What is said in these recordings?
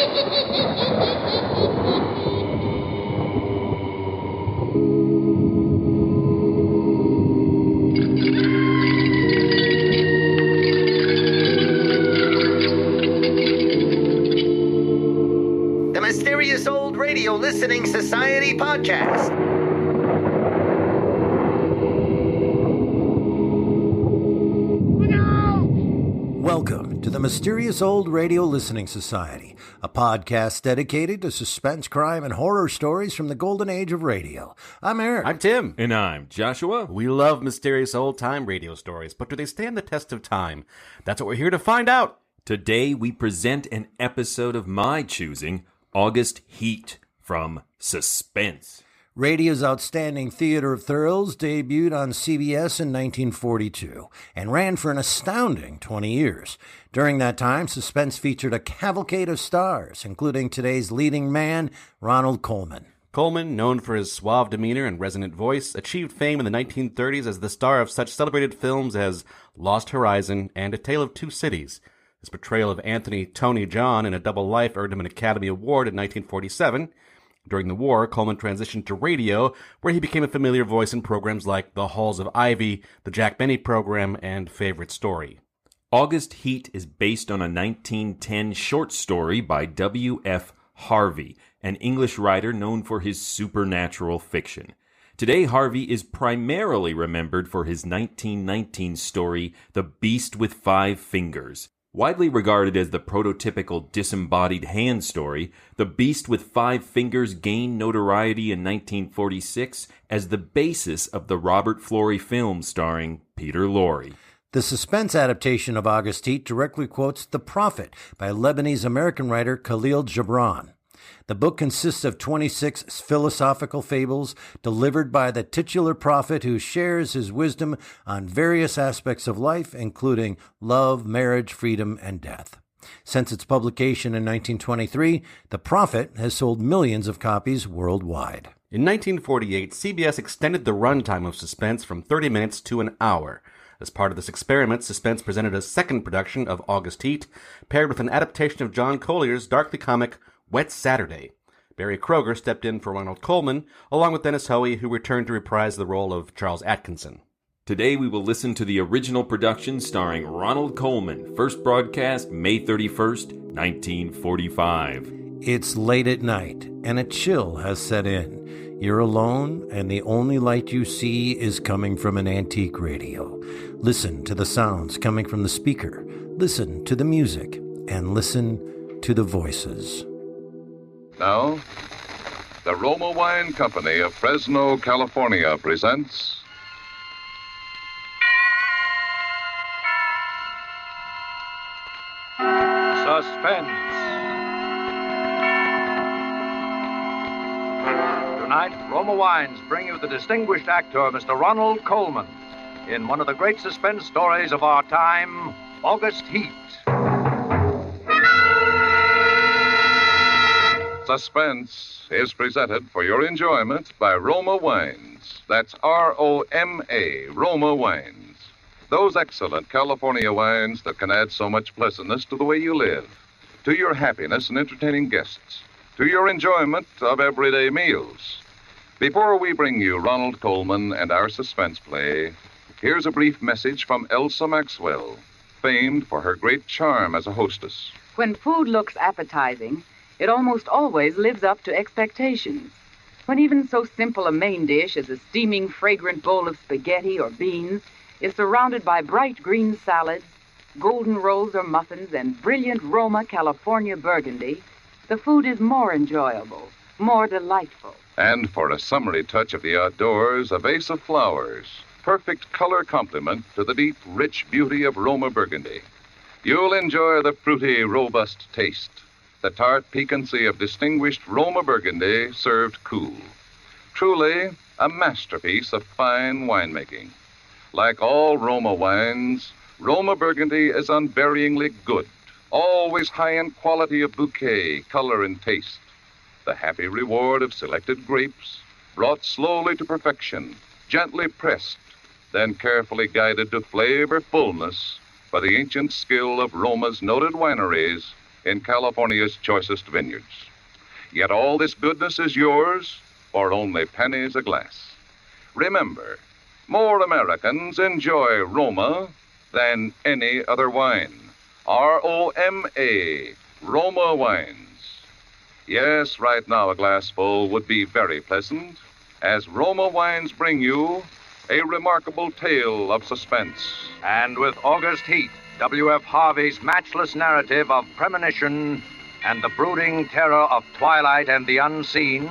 The Mysterious Old Radio Listening Society podcast. Welcome to the Mysterious Old Radio Listening Society, a podcast dedicated to suspense, crime, and horror stories from the golden age of radio. I'm Eric. I'm Tim. And I'm Joshua. We love mysterious old-time radio stories, but do they stand the test of time? That's what we're here to find out. Today we present an episode of my choosing, August Heat from Suspense. Radio's outstanding theater of thrills debuted on CBS in 1942 and ran for an astounding 20 years. During that time, Suspense featured a cavalcade of stars, including today's leading man, Ronald Colman. Colman, known for his suave demeanor and resonant voice, achieved fame in the 1930s as the star of such celebrated films as Lost Horizon and A Tale of Two Cities. His portrayal of Anthony Tony John in A Double Life earned him an Academy Award in 1947. During the war, Colman transitioned to radio, where he became a familiar voice in programs like The Halls of Ivy, The Jack Benny Program, and Favorite Story. August Heat is based on a 1910 short story by W.F. Harvey, an English writer known for his supernatural fiction. Today, Harvey is primarily remembered for his 1919 story, The Beast with Five Fingers. Widely regarded as the prototypical disembodied hand story, The Beast with Five Fingers gained notoriety in 1946 as the basis of the Robert Florey film starring Peter Lorre. The suspense adaptation of August Heat directly quotes The Prophet by Lebanese-American writer Khalil Gibran. The book consists of 26 philosophical fables delivered by the titular prophet who shares his wisdom on various aspects of life, including love, marriage, freedom, and death. Since its publication in 1923, The Prophet has sold millions of copies worldwide. In 1948, CBS extended the runtime of Suspense from 30 minutes to an hour. As part of this experiment, Suspense presented a second production of August Heat, paired with an adaptation of John Collier's darkly comic Wet Saturday. Barry Kroger stepped in for Ronald Colman, along with Dennis Hoey, who returned to reprise the role of Charles Atkinson. Today we will listen to the original production starring Ronald Colman, first broadcast May 31st, 1945. It's late at night, and a chill has set in. You're alone, and the only light you see is coming from an antique radio. Listen to the sounds coming from the speaker. Listen to the music, and listen to the voices. Now, the Roma Wine Company of Fresno, California presents Suspense. Tonight, Roma Wines bring you the distinguished actor, Mr. Ronald Colman, in one of the great suspense stories of our time, August Heat. Suspense is presented for your enjoyment by Roma Wines. That's R-O-M-A, Roma Wines. Those excellent California wines that can add so much pleasantness to the way you live, to your happiness in entertaining guests, to your enjoyment of everyday meals. Before we bring you Ronald Colman and our suspense play, here's a brief message from Elsa Maxwell, famed for her great charm as a hostess. When food looks appetizing, it almost always lives up to expectations. When even so simple a main dish as a steaming, fragrant bowl of spaghetti or beans is surrounded by bright green salads, golden rolls or muffins, and brilliant Roma California Burgundy, the food is more enjoyable, more delightful. And for a summery touch of the outdoors, a vase of flowers. Perfect color complement to the deep, rich beauty of Roma Burgundy. You'll enjoy the fruity, robust taste, the tart piquancy of distinguished Roma Burgundy served cool. Truly, a masterpiece of fine winemaking. Like all Roma wines, Roma Burgundy is unvaryingly good, always high in quality of bouquet, color, and taste. The happy reward of selected grapes, brought slowly to perfection, gently pressed, then carefully guided to flavor fullness by the ancient skill of Roma's noted wineries in California's choicest vineyards. Yet all this goodness is yours for only pennies a glass. Remember, more Americans enjoy Roma than any other wine. R-O-M-A, Roma wines. Yes, right now a glassful would be very pleasant, as Roma wines bring you a remarkable tale of suspense. And with August Heat, W.F. Harvey's matchless narrative of premonition and the brooding terror of twilight and the unseen,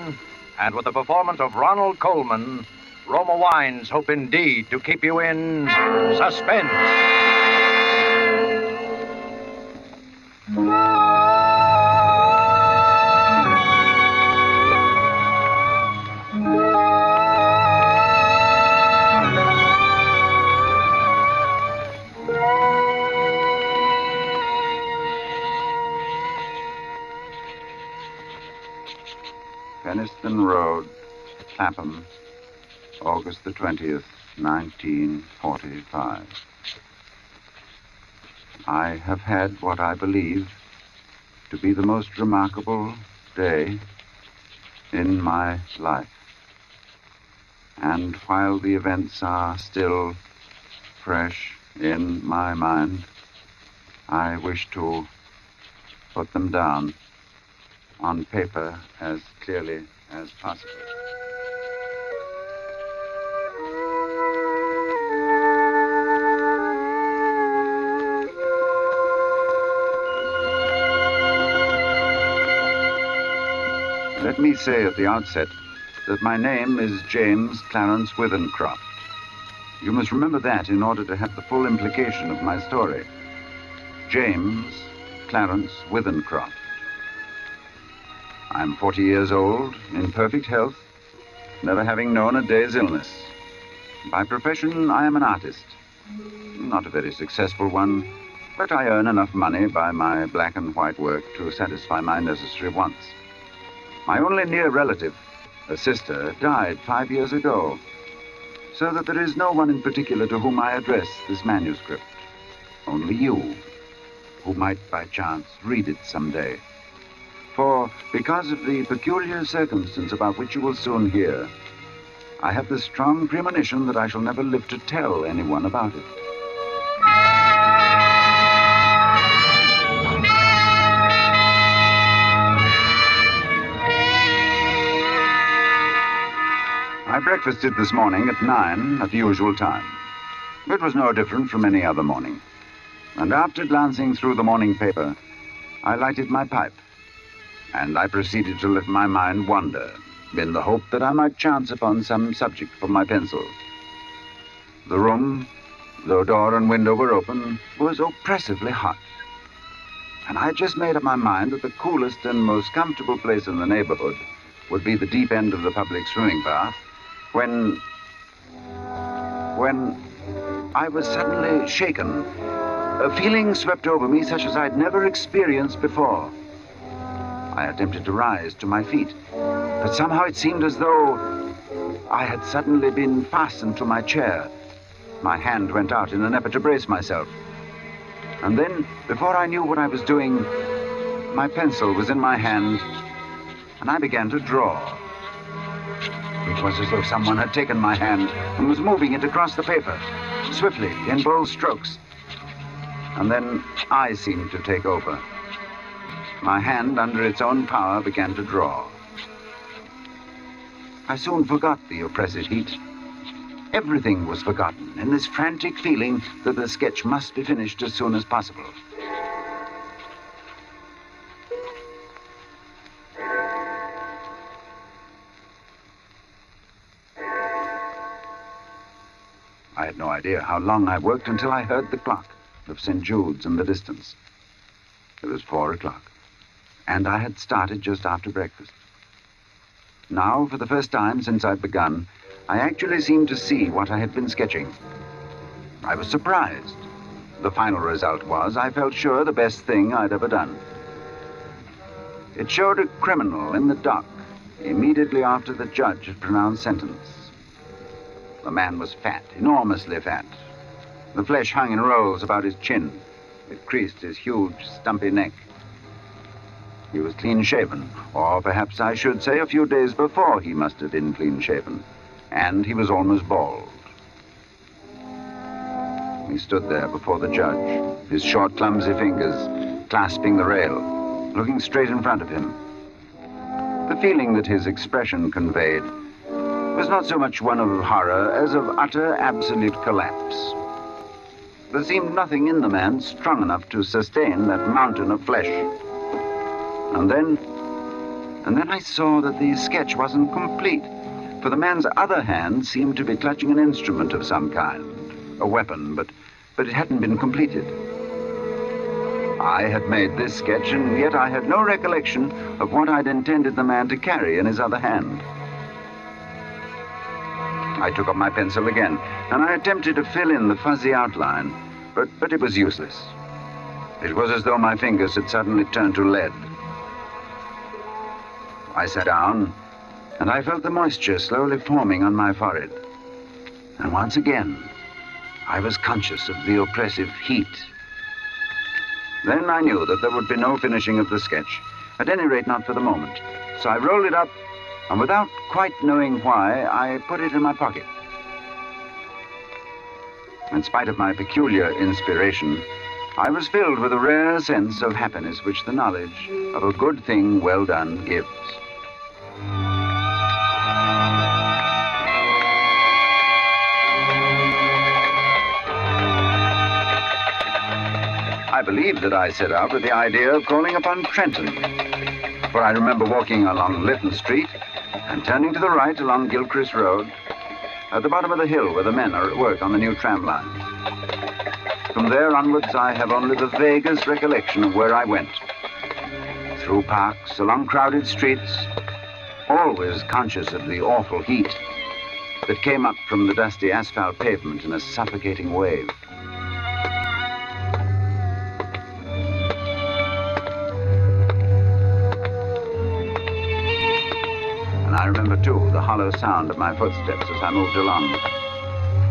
and with the performance of Ronald Colman, Roma Wines hope indeed to keep you in suspense. Penniston Road, Clapham, August the 20th, 1945. I have had what I believe to be the most remarkable day in my life. And while the events are still fresh in my mind, I wish to put them down on paper as clearly as possible. Let me say at the outset that my name is James Clarence Withencroft. You must remember that in order to have the full implication of my story. James Clarence Withencroft. I'm 40 years old, in perfect health, never having known a day's illness. By profession, I am an artist. Not a very successful one, but I earn enough money by my black and white work to satisfy my necessary wants. My only near relative, a sister, died 5 years ago, so that there is no one in particular to whom I address this manuscript. Only you, who might by chance read it someday. For because of the peculiar circumstance about which you will soon hear, I have the strong premonition that I shall never live to tell anyone about it. I breakfasted this morning at 9 at the usual time. It was no different from any other morning. And after glancing through the morning paper, I lighted my pipe, and I proceeded to let my mind wander, in the hope that I might chance upon some subject for my pencil. The room, though door and window were open, was oppressively hot. And I had just made up my mind that the coolest and most comfortable place in the neighborhood would be the deep end of the public swimming bath, when I was suddenly shaken. A feeling swept over me such as I'd never experienced before. I attempted to rise to my feet, but somehow it seemed as though I had suddenly been fastened to my chair. My hand went out in an effort to brace myself. And then, before I knew what I was doing, my pencil was in my hand, and I began to draw. It was as though someone had taken my hand and was moving it across the paper, swiftly, in bold strokes. And then I seemed to take over. My hand, under its own power, began to draw. I soon forgot the oppressive heat. Everything was forgotten in this frantic feeling that the sketch must be finished as soon as possible. I had no idea how long I worked until I heard the clock of St. Jude's in the distance. It was 4 o'clock, and I had started just after breakfast. Now, for the first time since I'd begun, I actually seemed to see what I had been sketching. I was surprised. The final result was, I felt sure, the best thing I'd ever done. It showed a criminal in the dock immediately after the judge had pronounced sentence. The man was fat, enormously fat. The flesh hung in rolls about his chin. It creased his huge, stumpy neck. He was clean-shaven, or perhaps I should say a few days before he must have been clean-shaven. And he was almost bald. He stood there before the judge, his short, clumsy fingers clasping the rail, looking straight in front of him. The feeling that his expression conveyed was not so much one of horror as of utter, absolute collapse. There seemed nothing in the man strong enough to sustain that mountain of flesh. And then I saw that the sketch wasn't complete, for the man's other hand seemed to be clutching an instrument of some kind, a weapon, but it hadn't been completed. I had made this sketch, and yet I had no recollection of what I'd intended the man to carry in his other hand. I took up my pencil again, and I attempted to fill in the fuzzy outline, but it was useless. It was as though my fingers had suddenly turned to lead. I sat down, and I felt the moisture slowly forming on my forehead. And once again, I was conscious of the oppressive heat. Then I knew that there would be no finishing of the sketch, at any rate not for the moment. So I rolled it up, and without quite knowing why, I put it in my pocket. In spite of my peculiar inspiration, I was filled with a rare sense of happiness which the knowledge of a good thing well done gives. I believe that I set out with the idea of calling upon Trenton, for I remember walking along Lytton Street and turning to the right along Gilchrist Road at the bottom of the hill where the men are at work on the new tram line. From there onwards, I have only the vaguest recollection of where I went. Through parks, along crowded streets, always conscious of the awful heat that came up from the dusty asphalt pavement in a suffocating wave. I remember, too, the hollow sound of my footsteps as I moved along.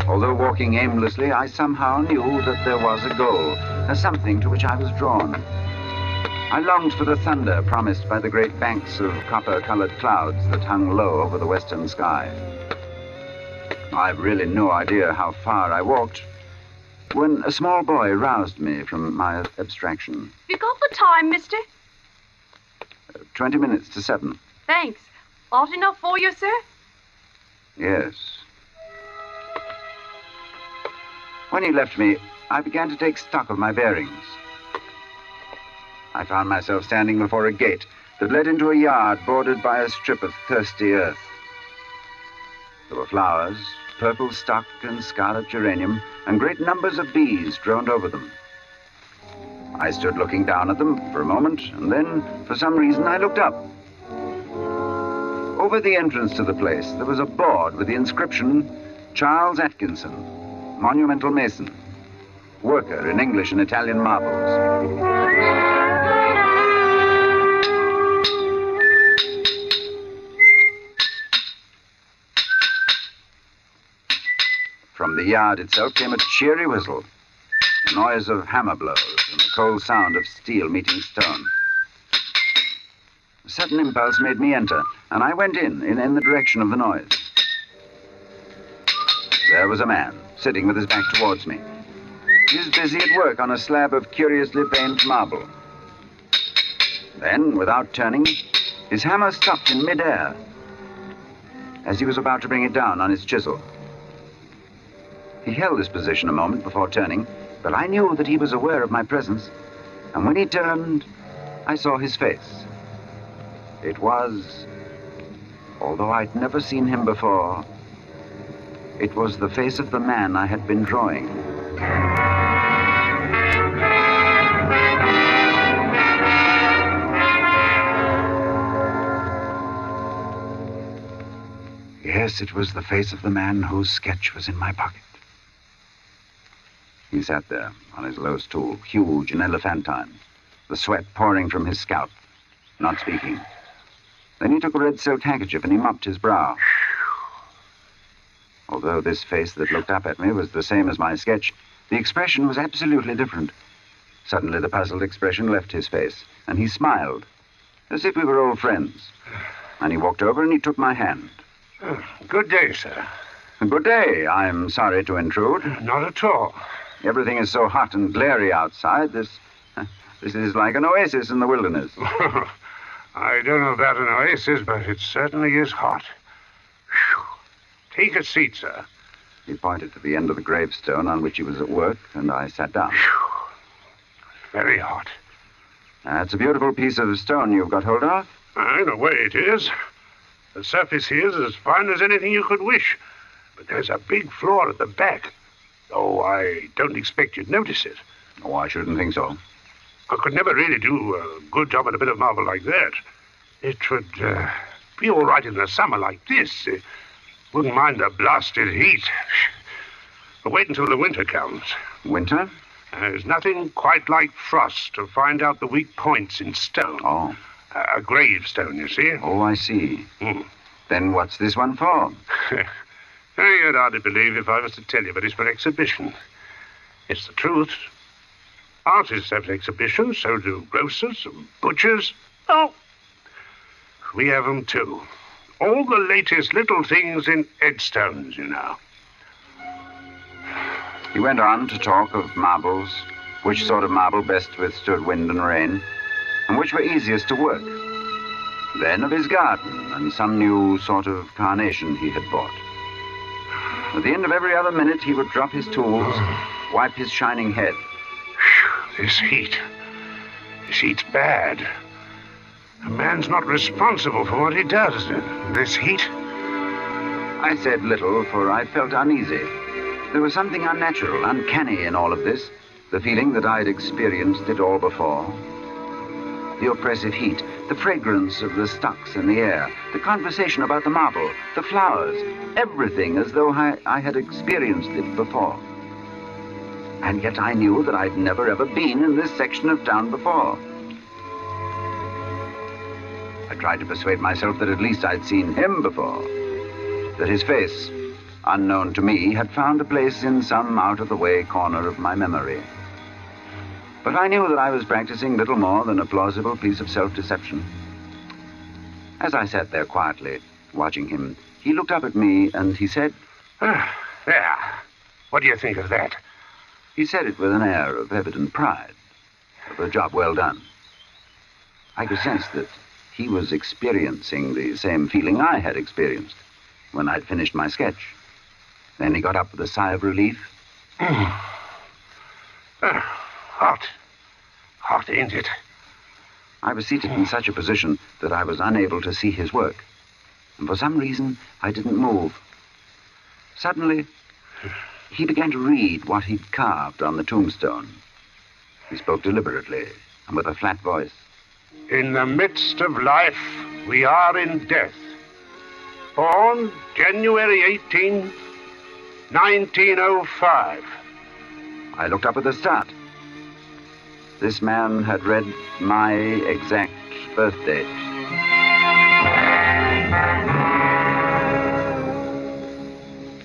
Although walking aimlessly, I somehow knew that there was a goal, a something to which I was drawn. I longed for the thunder promised by the great banks of copper-colored clouds that hung low over the western sky. I've really no idea how far I walked when a small boy roused me from my abstraction. You got the time, mister? 20 minutes to 7. Thanks. Hot enough for you, sir? Yes. When he left me, I began to take stock of my bearings. I found myself standing before a gate that led into a yard bordered by a strip of thirsty earth. There were flowers, purple stock and scarlet geranium, and great numbers of bees droned over them. I stood looking down at them for a moment, and then, for some reason, I looked up. Over the entrance to the place, there was a board with the inscription, Charles Atkinson, Monumental Mason, worker in English and Italian marbles. From the yard itself came a cheery whistle, the noise of hammer blows and the cold sound of steel meeting stone. A sudden impulse made me enter, and I went in the direction of the noise. There was a man, sitting with his back towards me. He was busy at work on a slab of curiously veined marble. Then, without turning, his hammer stopped in midair as he was about to bring it down on his chisel. He held this position a moment before turning, but I knew that he was aware of my presence, and when he turned, I saw his face. It was, although I'd never seen him before, it was the face of the man I had been drawing. Yes, it was the face of the man whose sketch was in my pocket. He sat there on his low stool, huge and elephantine, the sweat pouring from his scalp, not speaking. Then he took a red silk handkerchief and he mopped his brow. Although this face that looked up at me was the same as my sketch, the expression was absolutely different. Suddenly the puzzled expression left his face, and he smiled. as if we were old friends. And he walked over and he took my hand. Good day, sir. Good day. I'm sorry to intrude. Not at all. Everything is so hot and glary outside. This is like an oasis in the wilderness. I don't know about an oasis, but it certainly is hot. Whew. Take a seat, sir. He pointed to the end of the gravestone on which he was at work, and I sat down. Whew. Very hot. That's a beautiful piece of stone you've got hold of. In a way it is. The surface here is as fine as anything you could wish. But there's a big flaw at the back. Oh, I don't expect you'd notice it. Oh, I shouldn't think so. I could never really do a good job at a bit of marble like that. It would be all right in the summer like this. Wouldn't mind the blasted heat. But wait until the winter comes. Winter? There's nothing quite like frost to find out the weak points in stone. Oh. A gravestone, you see. Oh, I see. Then what's this one for? You'd hardly believe if I was to tell you, but it's for exhibition. It's the truth. Artists have exhibitions, so do grocers and butchers. Oh, we have them too. All the latest little things in headstones, you know. He went on to talk of marbles, which sort of marble best withstood wind and rain, and which were easiest to work. Then of his garden and some new sort of carnation he had bought. At the end of every other minute, he would drop his tools, wipe his shining head. This heat's bad. A man's not responsible for what he does. This heat. I said little, for I felt uneasy. There was something unnatural, uncanny in all of this, the feeling that I'd experienced it all before. The oppressive heat, the fragrance of the stocks in the air, the conversation about the marble, the flowers, everything as though I had experienced it before. And yet I knew that I'd never ever been in this section of town before. I tried to persuade myself that at least I'd seen him before, that his face, unknown to me, had found a place in some out-of-the-way corner of my memory. But I knew that I was practicing little more than a plausible piece of self-deception. As I sat there quietly, watching him, he looked up at me and he said, There. What do you think of that? He said it with an air of evident pride, of a job well done. I could sense that he was experiencing the same feeling I had experienced when I'd finished my sketch. Then he got up with a sigh of relief. Hot. Hot, ain't it? I was seated in such a position that I was unable to see his work. And for some reason, I didn't move. Suddenly, he began to read what he'd carved on the tombstone. He spoke deliberately and with a flat voice. In the midst of life, we are in death. Born January 18, 1905. I looked up with a start. This man had read my exact birth date.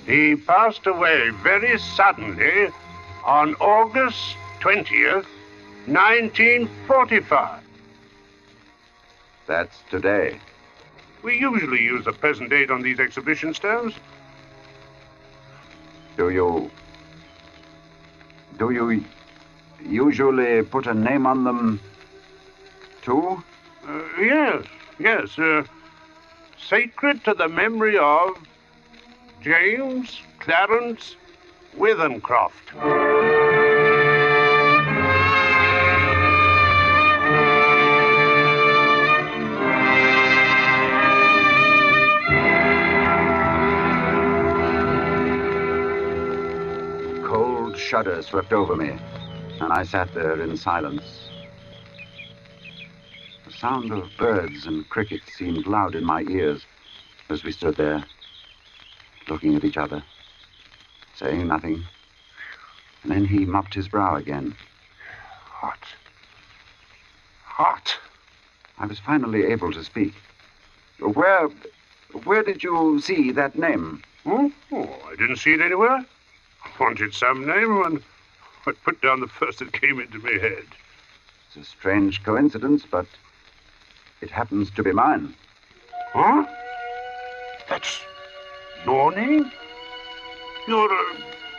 He passed away very suddenly on August 20th, 1945. That's today. We usually use the present date on these exhibition stones. Do you usually put a name on them, too? Yes. Sacred to the memory of James Clarence Withencroft. Cold shudder swept over me, and I sat there in silence. The sound of birds and crickets seemed loud in my ears as we stood there, looking at each other, saying nothing. And then he mopped his brow again. Hot. I was finally able to speak. Where did you see that name? Oh, I didn't see it anywhere. I wanted some name, and I put down the first that came into my head. It's a strange coincidence, but It happens to be mine. Huh? That's your name? You're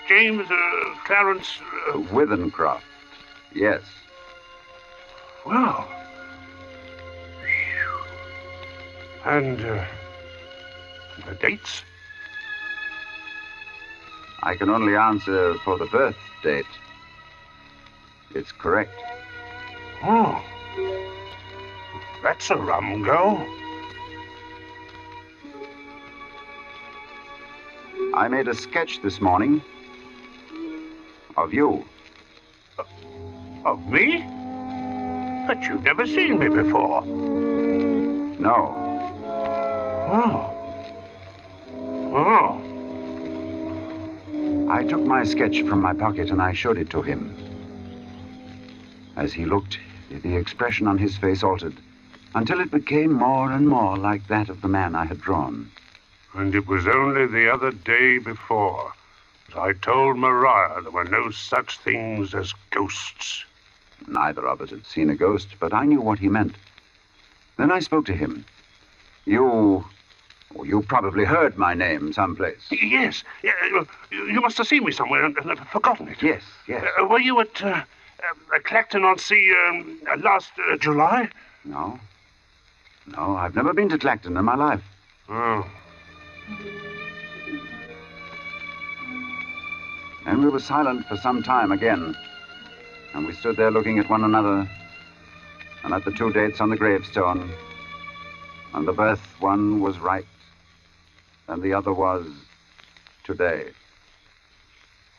James Clarence... Withencroft. Yes. Well... And the dates? I can only answer for the birth date. It's correct. Oh. That's a rum go. I made a sketch this morning of you. Of me? But you've never seen me before. No. Oh. Oh. I took my sketch from my pocket and I showed it to him. As he looked, the expression on his face altered until it became more and more like that of the man I had drawn. And it was only the other day before that I told Maria there were no such things as ghosts. Neither of us had seen a ghost, but I knew what he meant. Then I spoke to him. You probably heard my name someplace. Yes. You must have seen me somewhere and forgotten it. Yes, yes. Were you at Clacton-on-Sea last July? No. No, I've never been to Clacton in my life. Oh. And we were silent for some time again. And we stood there looking at one another and at the two dates on the gravestone. And the birth one was right, and the other was today.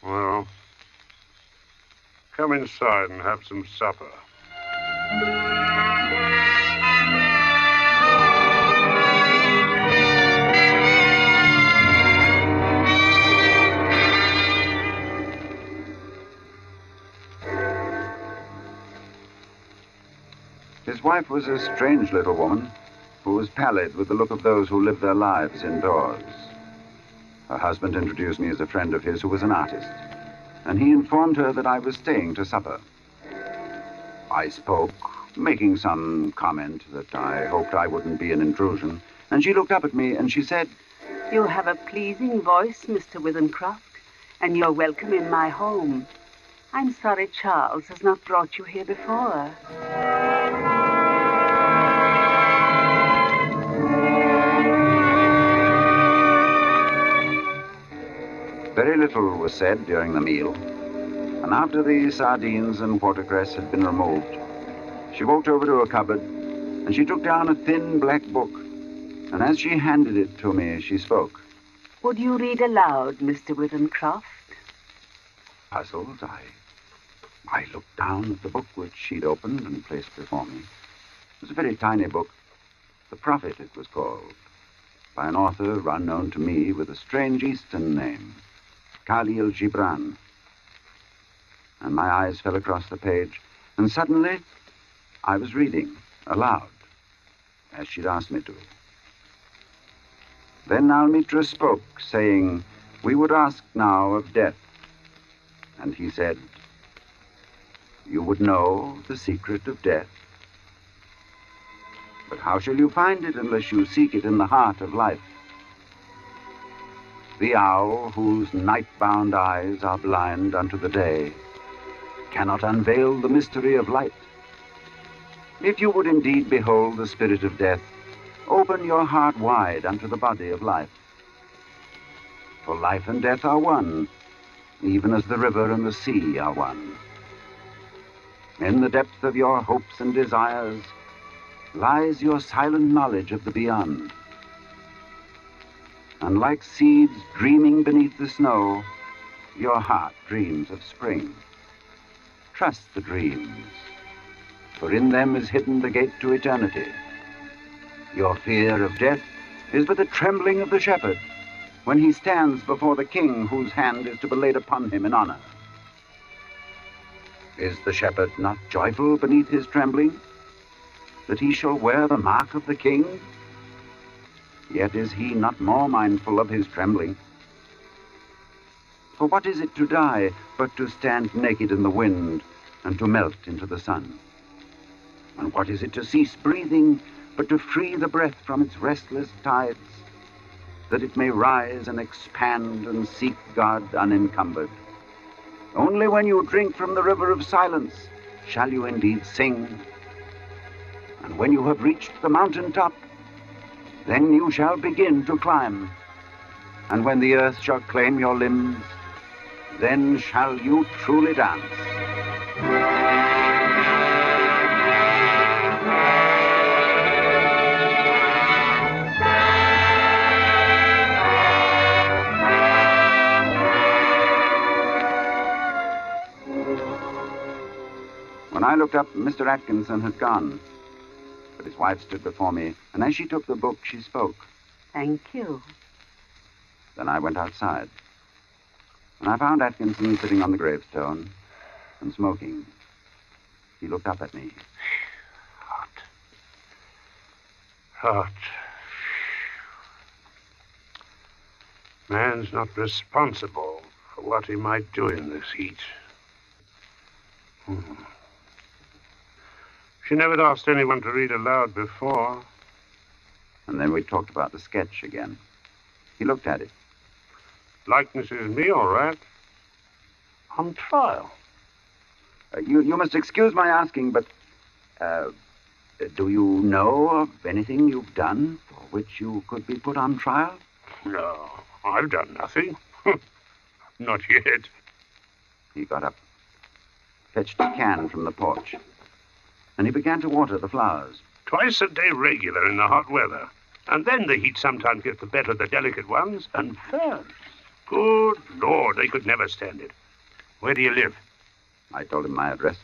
Well, come inside and have some supper. His wife was a strange little woman who was pallid with the look of those who live their lives indoors. Her husband introduced me as a friend of his who was an artist, and he informed her that I was staying to supper. I spoke, making some comment that I hoped I wouldn't be an intrusion, and she looked up at me and she said, "You have a pleasing voice, Mr. Withencroft, and you're welcome in my home. I'm sorry Charles has not brought you here before." Very little was said during the meal, and after the sardines and watercress had been removed, she walked over to a cupboard and she took down a thin black book, and as she handed it to me, she spoke. "Would you read aloud, Mr. Withencroft?" Puzzled, I looked down at the book which she'd opened and placed before me. It was a very tiny book. The Prophet, it was called, by an author unknown to me with a strange Eastern name, Khalil Gibran. And my eyes fell across the page, and suddenly I was reading aloud, as she'd asked me to. Then Almitra spoke, saying, "We would ask now of death." And he said, "You would know the secret of death. But how shall you find it unless you seek it in the heart of life? The owl, whose night-bound eyes are blind unto the day, cannot unveil the mystery of light. If you would indeed behold the spirit of death, open your heart wide unto the body of life. For life and death are one, even as the river and the sea are one. In the depth of your hopes and desires lies your silent knowledge of the beyond. And like seeds dreaming beneath the snow, your heart dreams of spring. Trust the dreams, for in them is hidden the gate to eternity. Your fear of death is but the trembling of the shepherd when he stands before the king whose hand is to be laid upon him in honor. Is the shepherd not joyful beneath his trembling, that he shall wear the mark of the king? Yet is he not more mindful of his trembling. For what is it to die but to stand naked in the wind and to melt into the sun? And what is it to cease breathing but to free the breath from its restless tides, that it may rise and expand and seek God unencumbered. Only when you drink from the river of silence shall you indeed sing. And when you have reached the mountain top, then you shall begin to climb. And when the earth shall claim your limbs, then shall you truly dance. When I looked up, Mr. Atkinson had gone. But his wife stood before me, and as she took the book, she spoke. Thank you. Then I went outside. And I found Atkinson sitting on the gravestone and smoking. He looked up at me. Hot. Man's not responsible for what he might do in this heat. She never asked anyone to read aloud before. And then we talked about the sketch again. He looked at it. Likeness is me, all right. On trial. You must excuse my asking, but do you know of anything you've done for which you could be put on trial? No, I've done nothing. Not yet. He got up, fetched a can from the porch, and he began to water the flowers. Twice a day regular in the hot weather. And then the heat sometimes gets the better of the delicate ones. And ferns. Good Lord, they could never stand it. Where do you live? I told him my address.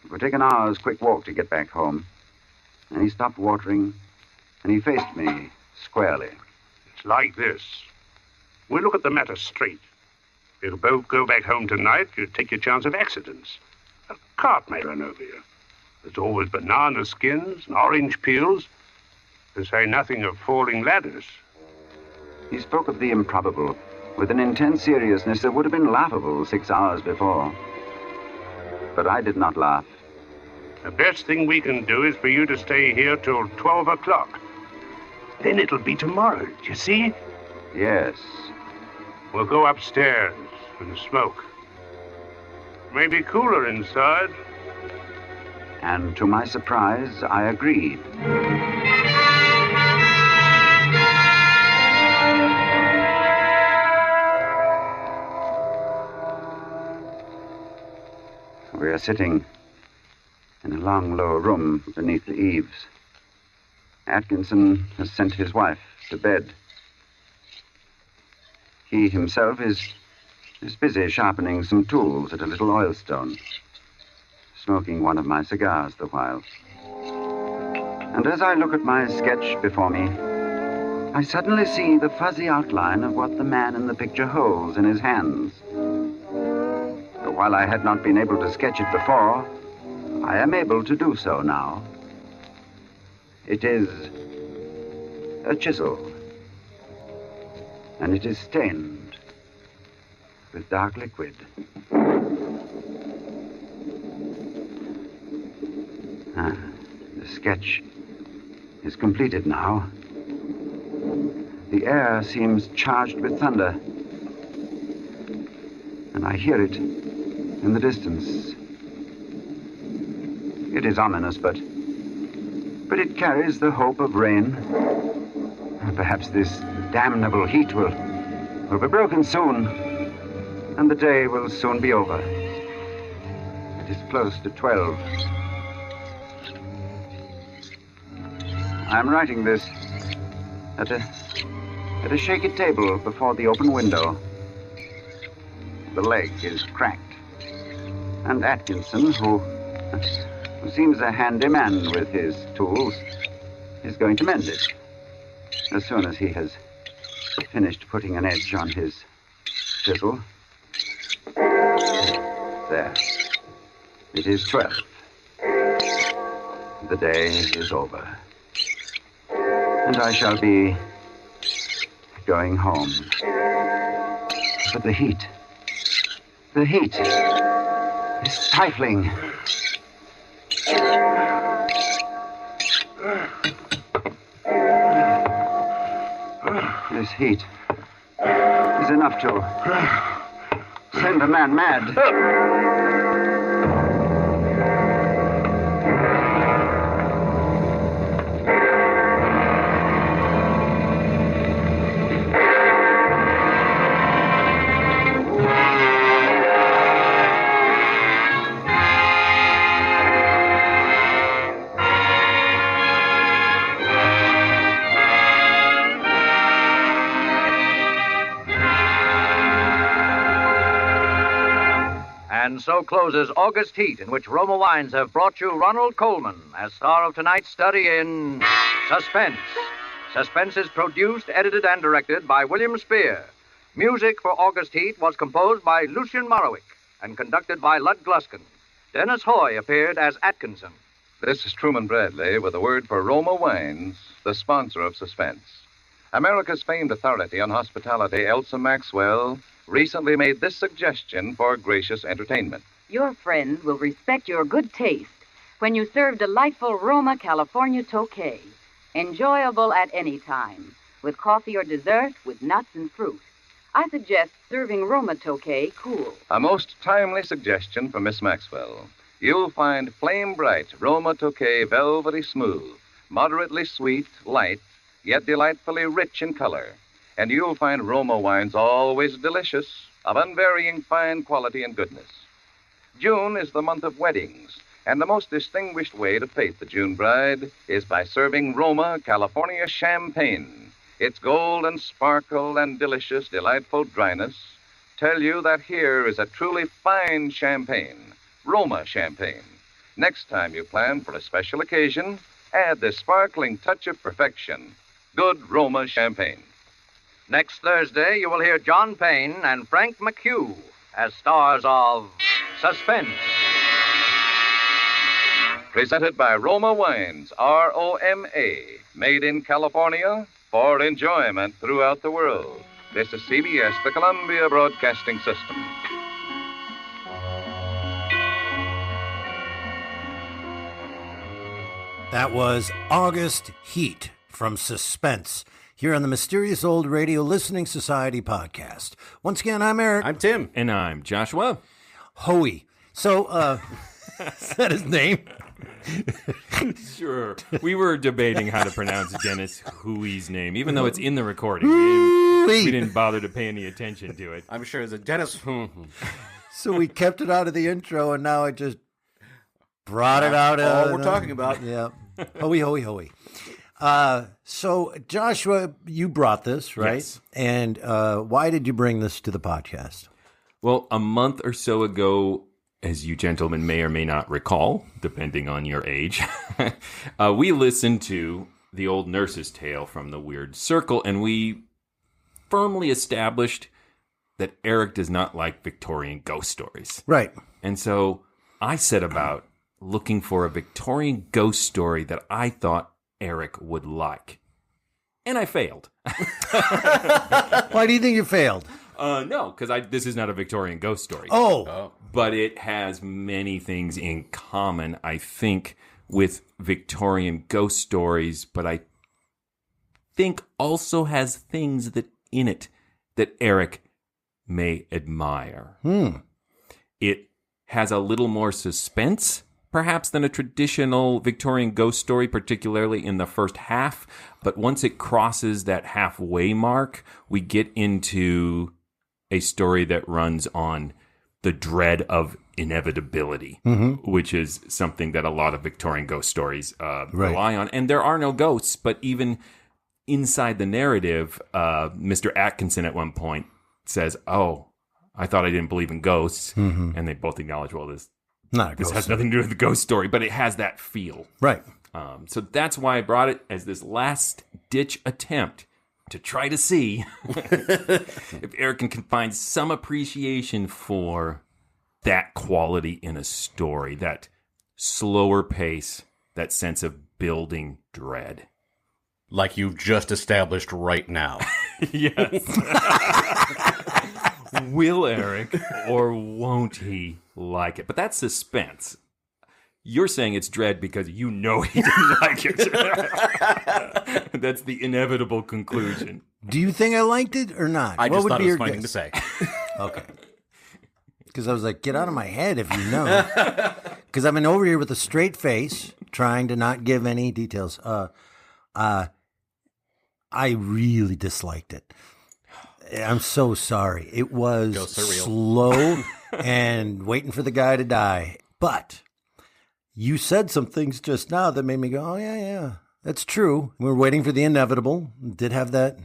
It would take an hour's quick walk to get back home. And he stopped watering, and he faced me squarely. It's like this. We'll look at the matter straight. If you'll both go back home tonight, you take your chance of accidents. A cart may run over you. There's always banana skins and orange peels, to say nothing of falling ladders. He spoke of the improbable with an intense seriousness that would have been laughable 6 hours before. But I did not laugh. The best thing we can do is for you to stay here till 12 o'clock. Then it'll be tomorrow, do you see? Yes. We'll go upstairs and smoke. Maybe cooler inside. And to my surprise, I agreed. We are sitting in a long, low room beneath the eaves. Atkinson has sent his wife to bed. He himself is busy sharpening some tools at a little oilstone, smoking one of my cigars the while. And as I look at my sketch before me, I suddenly see the fuzzy outline of what the man in the picture holds in his hands. But while I had not been able to sketch it before, I am able to do so now. It is a chisel, and it is stained with dark liquid. The sketch is completed now. The air seems charged with thunder, and I hear it in the distance. It is ominous, but it carries the hope of rain. Perhaps this damnable heat will be broken soon, and the day will soon be over. It is close to 12. I'm writing this at a shaky table before the open window. The leg is cracked, and Atkinson, who seems a handy man with his tools, is going to mend it as soon as he has finished putting an edge on his chisel. There. It is 12. The day is over, and I shall be going home. But the heat is stifling. This heat is enough to send a man mad. And so closes August Heat, in which Roma Wines have brought you Ronald Colman as star of tonight's study in Suspense. Suspense is produced, edited, and directed by William Spear. Music for August Heat was composed by Lucien Morawick and conducted by Lud Gluskin. Dennis Hoy appeared as Atkinson. This is Truman Bradley with a word for Roma Wines, the sponsor of Suspense. America's famed authority on hospitality, Elsa Maxwell, recently made this suggestion for gracious entertainment. Your friends will respect your good taste when you serve delightful Roma California Tokay. Enjoyable at any time, with coffee or dessert, with nuts and fruit. I suggest serving Roma Tokay cool. A most timely suggestion from Miss Maxwell. You'll find flame bright Roma Tokay velvety smooth, moderately sweet, light, yet delightfully rich in color. And you'll find Roma wines always delicious, of unvarying fine quality and goodness. June is the month of weddings, and the most distinguished way to face the June bride is by serving Roma California champagne. Its gold and sparkle and delicious, delightful dryness tell you that here is a truly fine champagne, Roma champagne. Next time you plan for a special occasion, add this sparkling touch of perfection, good Roma champagne. Next Thursday, you will hear John Payne and Frank McHugh as stars of Suspense. Presented by Roma Wines, R-O-M-A, made in California for enjoyment throughout the world. This is CBS, the Columbia Broadcasting System. That was August Heat from Suspense, here on the Mysterious Old Radio Listening Society podcast. Once again, I'm Eric. I'm Tim. And I'm Joshua. Hoey. So, is that his name? Sure. We were debating how to pronounce Dennis Huey's name, even though it's in the recording. We didn't bother to pay any attention to it. I'm sure it's a Dennis. So we kept it out of the intro, and now I just brought it out. All we're talking about. Yeah. Hoey, hoey, hoey. So, Joshua, you brought this, right? Yes. And why did you bring this to the podcast? Well, a month or so ago, as you gentlemen may or may not recall, depending on your age, we listened to The Old Nurse's Tale from the Weird Circle, and we firmly established that Eric does not like Victorian ghost stories. Right. And so I set about looking for a Victorian ghost story that I thought Eric would like. And I failed. Why do you think you failed? No, because this is not a Victorian ghost story. Oh. But it has many things in common, I think, with Victorian ghost stories, but I think also has things that in it that Eric may admire. It has a little more suspense, perhaps, than a traditional Victorian ghost story, particularly in the first half. But once it crosses that halfway mark, we get into a story that runs on the dread of inevitability, which is something that a lot of Victorian ghost stories rely on. And there are no ghosts, but even inside the narrative, Mr. Atkinson at one point says, "Oh, I thought I didn't believe in ghosts." And they both acknowledge, well, this has nothing to do with the ghost story, but it has that feel. Right. So that's why I brought it as this last-ditch attempt to try to see if Eric can find some appreciation for that quality in a story, that slower pace, that sense of building dread. Like you've just established right now. Yes. Will Eric or won't he like it? But that's suspense. You're saying it's dread because you know he didn't like it. That's the inevitable conclusion. Do you think I liked it or not? I What just would thought be it was your funny guess? thing to say. Okay. Because I was like, get out of my head if you know. Because I've been over here with a straight face, trying to not give any details. I really disliked it. I'm so sorry. It was Go surreal. slow and waiting for the guy to die. But you said some things just now that made me go, oh, yeah, that's true. We're waiting for the inevitable. Did have that.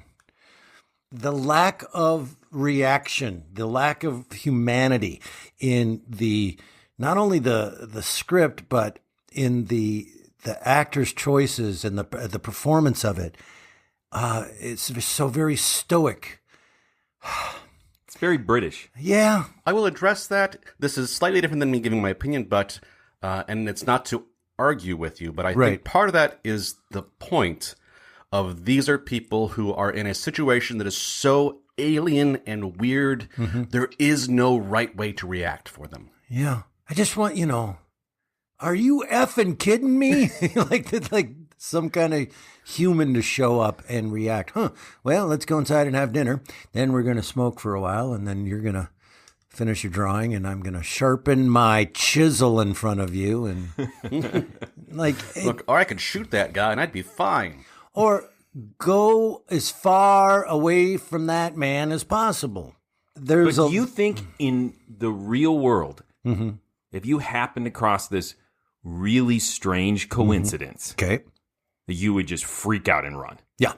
The lack of reaction, the lack of humanity in the not only the script, but in the actor's choices and the performance of it. It's so very stoic. It's very British. Yeah. I will address that. This is slightly different than me giving my opinion, but and it's not to argue with you, but I think part of that is the point of these are people who are in a situation that is so alien and weird. Mm-hmm. There is no right way to react for them. Yeah. I just want, are you effing kidding me? like some kind of human to show up and react. Well, let's go inside and have dinner. Then we're going to smoke for a while, and then you're going to finish your drawing, and I'm going to sharpen my chisel in front of you. And look, or I could shoot that guy, and I'd be fine. Or go as far away from that man as possible. But you think in the real world, mm-hmm. if you happen to cross this really strange coincidence, mm-hmm. okay, you would just freak out and run. Yeah.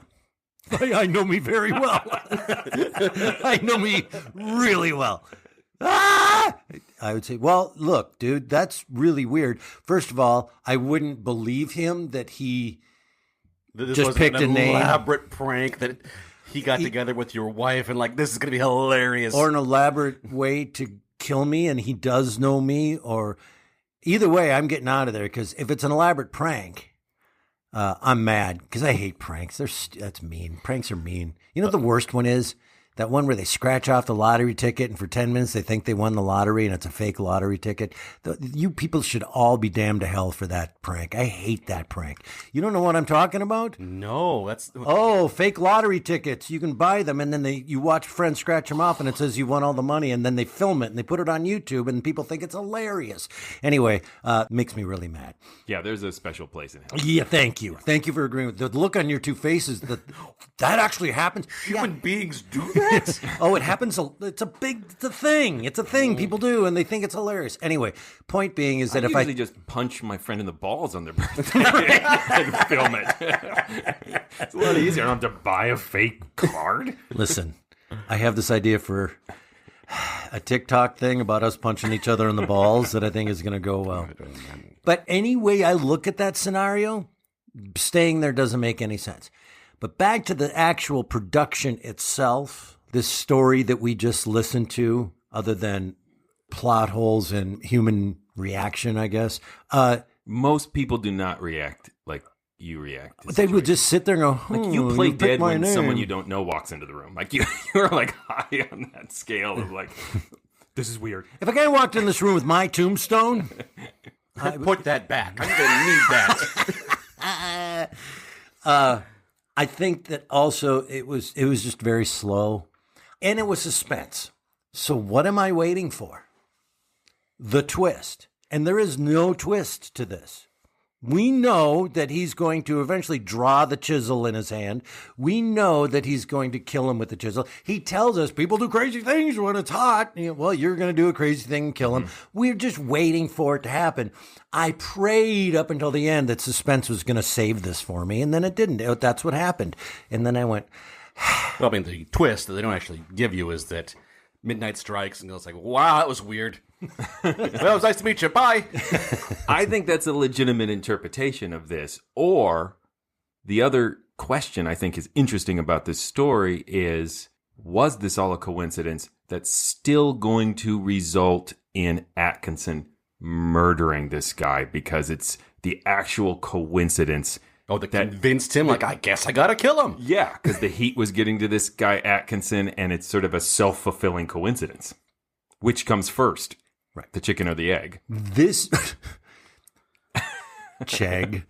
I know me very well. I know me really well. Ah! I would say, well, look, dude, that's really weird. First of all, I wouldn't believe him that he just picked a name. Elaborate prank that he got together with your wife and this is going to be hilarious. Or an elaborate way to kill me and he does know me. Or either way, I'm getting out of there because if it's an elaborate prank, I'm mad because I hate pranks. That's mean. Pranks are mean. You know what the worst one is? That one where they scratch off the lottery ticket and for 10 minutes they think they won the lottery and it's a fake lottery ticket. You people should all be damned to hell for that prank. I hate that prank. You don't know what I'm talking about? No, that's... Oh, fake lottery tickets. You can buy them and then you watch friends scratch them off and it says you won all the money and then they film it and they put it on YouTube and people think it's hilarious. Anyway, makes me really mad. Yeah, there's a special place in hell. Yeah, thank you. Thank you for agreeing with the look on your two faces that actually happens. Human beings do that? Oh, it happens. It's a thing. It's a thing people do, and they think it's hilarious. Anyway, point being is that I usually just punch my friend in the balls on their birthday and film it. It's a lot easier. I don't have to buy a fake card. Listen, I have this idea for a TikTok thing about us punching each other in the balls that I think is going to go well. But anyway, I look at that scenario, staying there doesn't make any sense. But back to the actual production itself, this story that we just listened to, other than plot holes and human reaction, I guess. Most people do not react like you react. They would just sit there and go, you play dead when someone you don't know walks into the room. You're high on that scale of this is weird. If a guy walked in this room with my tombstone, I'd put that back. I'm going to need that. I think that also it was just very slow and it was suspense. So what am I waiting for? The twist. And there is no twist to this. We know that he's going to eventually draw the chisel in his hand. We know that he's going to kill him with the chisel. He tells us people do crazy things when it's hot. Well, you're going to do a crazy thing and kill him. We're just waiting for it to happen. I prayed up until the end that suspense was going to save this for me, and then it didn't. That's what happened. And then I went... Well, I mean, the twist that they don't actually give you is that midnight strikes and it's wow, that was weird. Well, it was nice to meet you. Bye. I think that's a legitimate interpretation of this. Or the other question I think is interesting about this story is, was this all a coincidence that's still going to result in Atkinson murdering this guy because it's the actual coincidence? Oh, that convinced him, I guess I gotta kill him. Yeah, because the heat was getting to this guy Atkinson, and it's sort of a self-fulfilling coincidence. Which comes first? Right. The chicken or the egg? Chegg.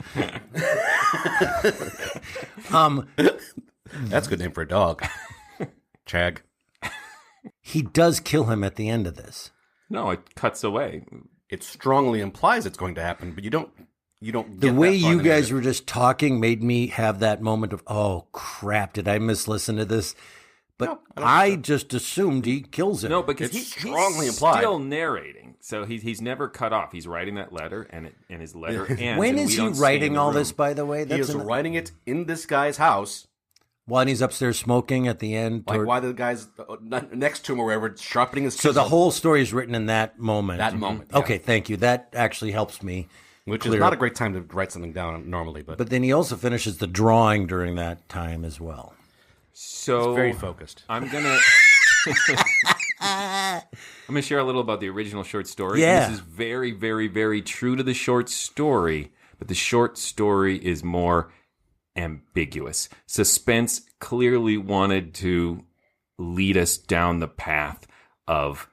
That's a good name for a dog. Chag. He does kill him at the end of this. No, it cuts away. It strongly implies it's going to happen, but you don't. The way you guys were just talking made me have that moment of, oh crap, did I mislisten to this? But no, I just assumed he kills him. No, because he's strongly implied. Still narrating, so he's never cut off. He's writing that letter, and his letter ends. When is he writing all this? By the way, he is writing it in this guy's house while he's upstairs smoking at the end. Like while the guy's next to him or wherever, sharpening his chisel. So the whole story is written in that moment. That moment. Yeah. Okay, thank you. That actually helps me. Which is not a great time to write something down normally, but then he also finishes the drawing during that time as well. So it's very focused. I'm gonna share a little about the original short story. Yeah. This is very, very, very true to the short story, but the short story is more ambiguous. Suspense clearly wanted to lead us down the path of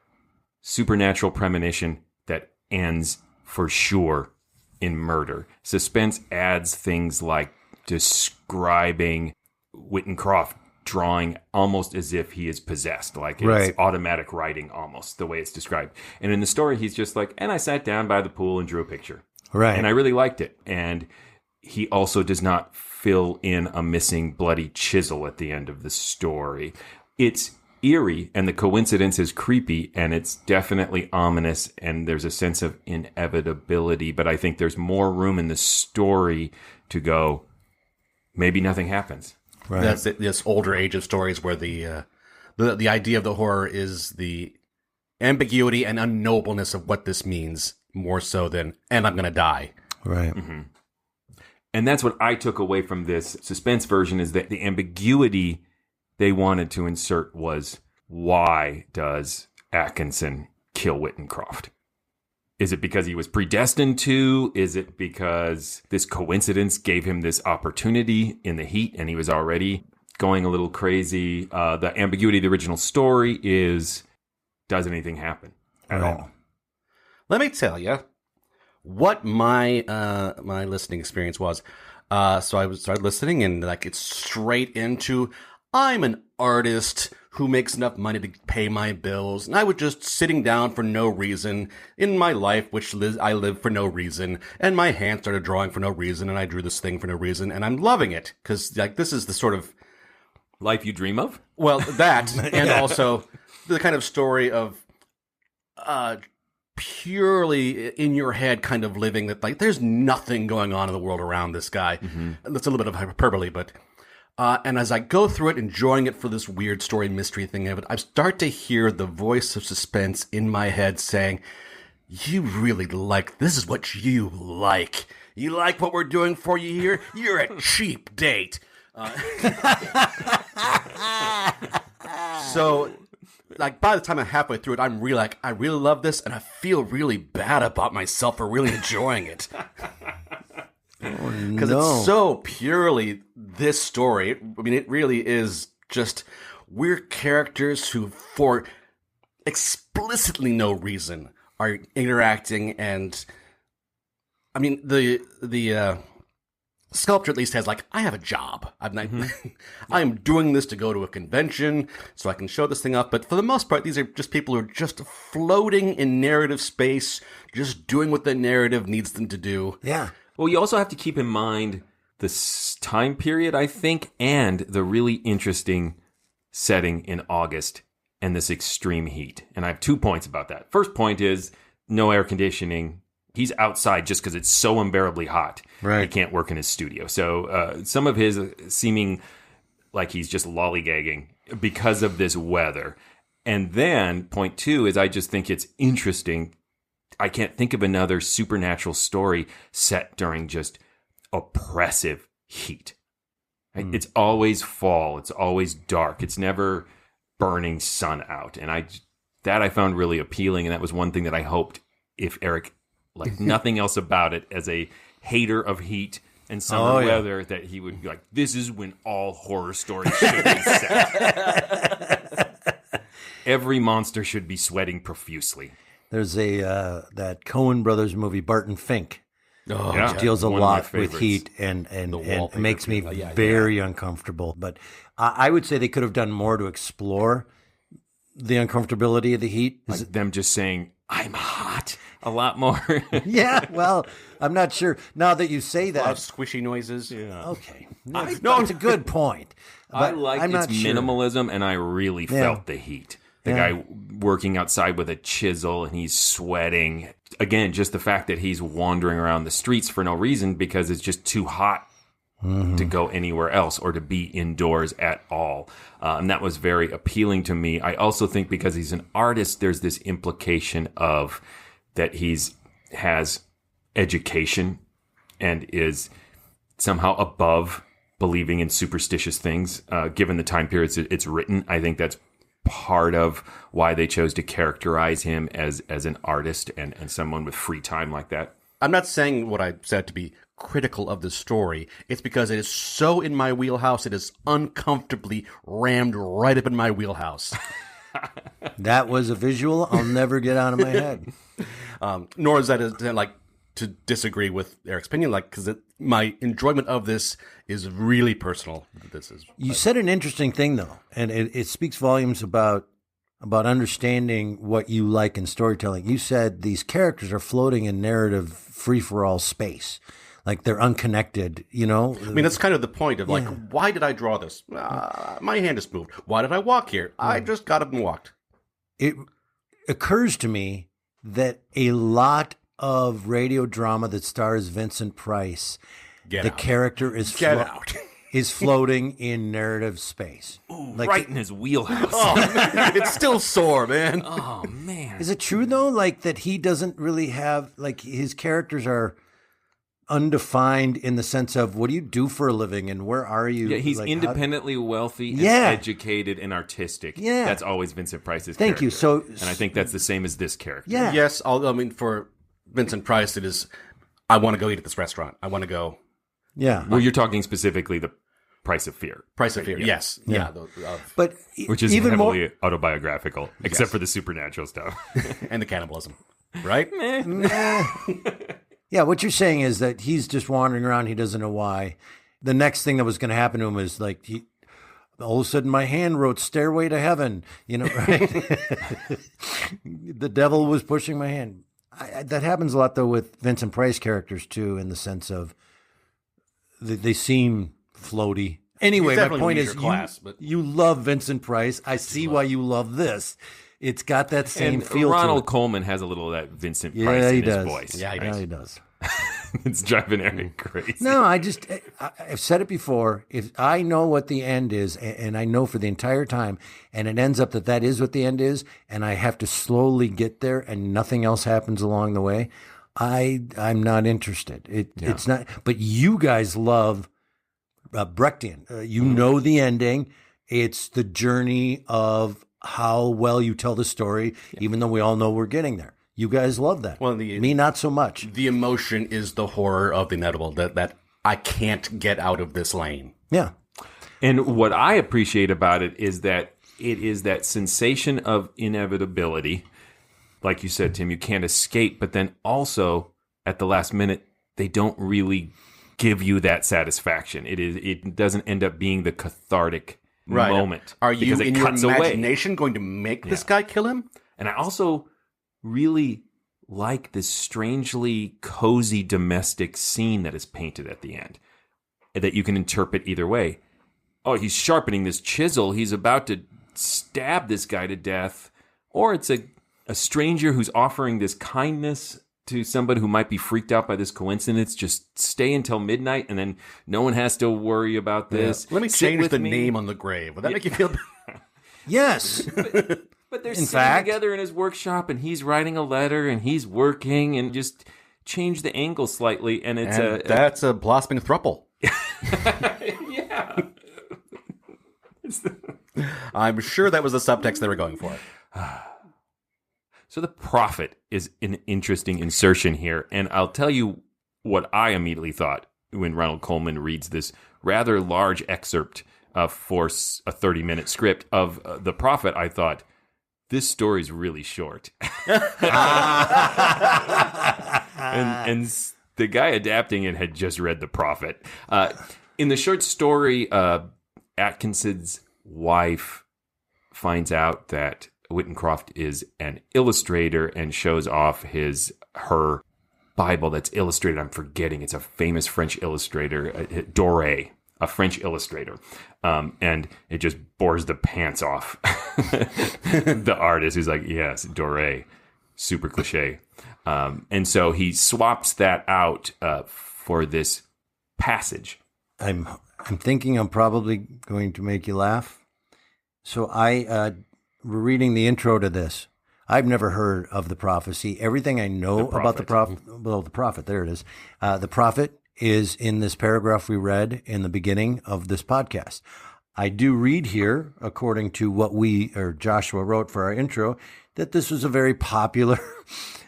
supernatural premonition that ends for sure in murder. Suspense adds things like describing Wittencroft drawing almost as if he is possessed, like it's automatic writing almost, the way it's described. And in the story, he's just like, and I sat down by the pool and drew a picture. Right. And I really liked it. And he also does not fill in a missing bloody chisel at the end of the story. It's eerie, and the coincidence is creepy, and it's definitely ominous, and there's a sense of inevitability, but I think there's more room in the story to go, maybe nothing happens. Right. That's this older age of stories where the idea of the horror is the ambiguity and unknowableness of what this means more so than, and I'm going to die. Right. Mm-hmm. And that's what I took away from this suspense version, is that the ambiguity they wanted to insert was, why does Atkinson kill Wittencroft? Is it because he was predestined to? Is it because this coincidence gave him this opportunity in the heat and he was already going a little crazy? The ambiguity of the original story is, does anything happen at all? Let me tell you what my my listening experience was. So I started listening, and like it's straight into, I'm an artist who makes enough money to pay my bills, and I was just sitting down for no reason in my life, which I live for no reason, and my hand started drawing for no reason, and I drew this thing for no reason, and I'm loving it, because like this is the sort of life you dream of? Well, that, and also the kind of story of purely in your head kind of living that, like, there's nothing going on in the world around this guy. Mm-hmm. That's a little bit of hyperbole, but and as I go through it, enjoying it for this weird story mystery thing of it, I start to hear the voice of suspense in my head saying, you really like, this is what you like. You like what we're doing for you here? You're a cheap date. So, like, by the time I'm halfway through it, I'm really like, I really love this, and I feel really bad about myself for really enjoying it. Because it's so purely this story. I mean, it really is just, we're characters who, for explicitly no reason, are interacting, and I mean, the sculptor at least has, like, I have a job. I am doing this to go to a convention so I can show this thing off. But for the most part, these are just people who are just floating in narrative space, just doing what the narrative needs them to do. Yeah. Well, you also have to keep in mind this time period, I think, and the really interesting setting in August and this extreme heat. And I have 2 points about that. First point is no air conditioning. He's outside just because it's so unbearably hot. Right. He can't work in his studio. So some of his seeming like he's just lollygagging because of this weather. And then point 2 is I just think it's interesting. I can't think of another supernatural story set during just oppressive heat. Right? It's always fall. It's always dark. It's never burning sun out. And I found really appealing. And that was one thing that I hoped, if Eric, like nothing else about it, as a hater of heat and summer weather, that he would be like, this is when all horror stories should be set. Every monster should be sweating profusely. There's that Coen Brothers movie, Barton Fink, Oh, Yeah. deals a one of my lot with favorites. heat and wallpaper makes me people. Yeah, very uncomfortable. But I would say they could have done more to explore the uncomfortability of the heat. Like them just saying, I'm hot, a lot more. Yeah, well, I'm not sure. Now that you say A lot of that, swishy noises. okay, no, it's a good point. I But like I'm its not sure. minimalism, and I really felt the heat. The guy working outside with a chisel, and he's sweating. Again, just the fact that he's wandering around the streets for no reason because it's just too hot to go anywhere else or to be indoors at all. And that was very appealing to me. I also think because he's an artist, there's this implication of that has education and is somehow above believing in superstitious things, given the time periods it's written. I think that's part of why they chose to characterize him as an artist and someone with free time like that. I'm not saying what I said to be critical of the story. It's because it is so in my wheelhouse. It is uncomfortably rammed right up in my wheelhouse. That was a visual I'll never get out of my head. Nor is that like to disagree with Eric's opinion, like because my enjoyment of this is really personal. This is You said an interesting thing though, and it speaks volumes about understanding what you like in storytelling. You said these characters are floating in narrative free-for-all space. Like they're unconnected, you know? I mean, that's kind of the point of like, why did I draw this? My hand is moved. Why did I walk here? I just got up and walked. It occurs to me that a lot of radio drama that stars Vincent Price, character is is floating in narrative space. Ooh, like, right in his wheelhouse. Oh, man, it's still sore, man. Oh, man. Is it true, though, like that he doesn't really have, like his characters are undefined in the sense of what do you do for a living and where are you? Yeah, he's like, independently wealthy and educated and artistic. Yeah. That's always Vincent Price's Thank character. you. So, and I think that's the same as this character. Yeah. Yes, I mean, for Vincent Price, it is, I want to go eat at this restaurant. I want to go. Yeah. Well, you're talking specifically the Price of Fear. Price of Fear, yes. Yeah. But which is even heavily more autobiographical, except for the supernatural stuff. And the cannibalism, right? Yeah, what you're saying is that he's just wandering around. He doesn't know why. The next thing that was going to happen to him is like all of a sudden my hand wrote "Stairway to Heaven." You know, right? The devil was pushing my hand. That happens a lot though with Vincent Price characters too, in the sense of they seem floaty. Anyway, my point is you love Vincent Price. I see why you love this. It's got that same feel Ronald to it. Coleman has a little of that Vincent Price in his voice. Yeah, he does. It's driving Eric crazy. No, I've said it before. If I know what the end is, and I know for the entire time, and it ends up that is what the end is, and I have to slowly get there, and nothing else happens along the way, I'm not interested. It's not. But you guys love Brechtian. You know the ending. It's the journey of how well you tell the story, even though we all know we're getting there. You guys love that. Well, me, not so much. The emotion is the horror of the inevitable, that I can't get out of this lane. Yeah. And what I appreciate about it is that it is that sensation of inevitability. Like you said, Tim, you can't escape, but then also at the last minute, they don't really give you that satisfaction. It doesn't end up being the cathartic moment. Are you because in it your cuts imagination going to make this guy kill him? And I also really like this strangely cozy domestic scene that is painted at the end that you can interpret either way. Oh, he's sharpening this chisel. He's about to stab this guy to death. Or it's a stranger who's offering this kindness to somebody who might be freaked out by this coincidence. Just stay until midnight, and then no one has to worry about this. Let me change the name on the grave. Would that make you feel better? Yes. But they're sitting together in his workshop, and he's writing a letter, and he's working, and just change the angle slightly, and that's a blossoming throuple. Yeah. I'm sure that was the subtext they were going for. So the prophet is an interesting insertion here, and I'll tell you what I immediately thought when Ronald Coleman reads this rather large excerpt for a 30-minute script of the prophet. I thought, this story's really short. and The guy adapting it had just read The Prophet. In the short story, Atkinson's wife finds out that Wittencroft is an illustrator and shows off her Bible that's illustrated. I'm forgetting. It's a famous French illustrator, Doré, a French illustrator. And it just bores the pants off the artist, who's like, yes, Doré, super cliche. And so he swaps that out for this passage. I'm thinking I'm probably going to make you laugh. So we're reading the intro to this. I've never heard of the prophecy. Everything I know about the prophet, well, the prophet, there it is. The prophet is in this paragraph we read in the beginning of this podcast. I do read here, according to what Joshua wrote for our intro, that this was a very popular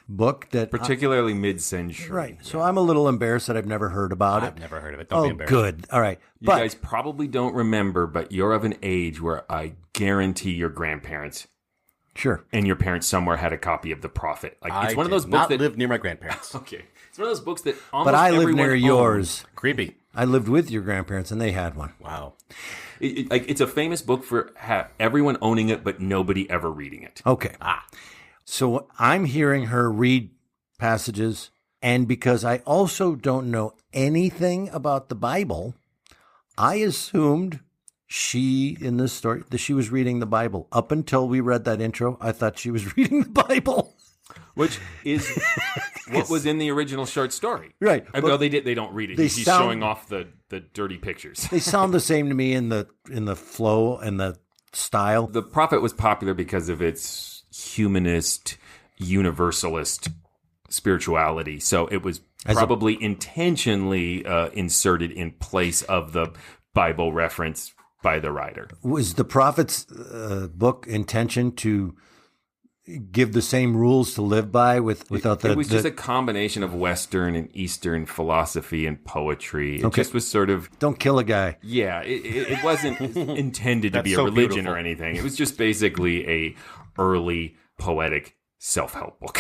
book, that particularly mid-century. Right. So I'm a little embarrassed that I've never heard about it. I've never heard of it. Don't be embarrassed. Good. All right. You guys probably don't remember, but you're of an age where I guarantee your grandparents, sure, and your parents somewhere had a copy of The Prophet. Like, it's one of those books not that lived near my grandparents. Okay, it's one of those books that almost but I live everyone near owns. yours. Creepy. I lived with your grandparents, and they had one. Wow. It's a famous book for everyone owning it, but nobody ever reading it. Okay. So I'm hearing her read passages, and because I also don't know anything about the Bible, I assumed in this story, that she was reading the Bible. Up until we read that intro, I thought she was reading the Bible. Which is what was in the original short story. Right. Well, they don't read it. He's showing off the dirty pictures. They sound the same to me in the flow and the style. The Prophet was popular because of its humanist, universalist spirituality. So it was probably intentionally inserted in place of the Bible reference by the writer. Was the Prophet's book intention to give the same rules to live by without the... It was just a combination of Western and Eastern philosophy and poetry. It Okay. just was sort of... Don't kill a guy. Yeah, it wasn't intended to That's be a so religion beautiful. or anything. It was just basically a early poetic self-help book,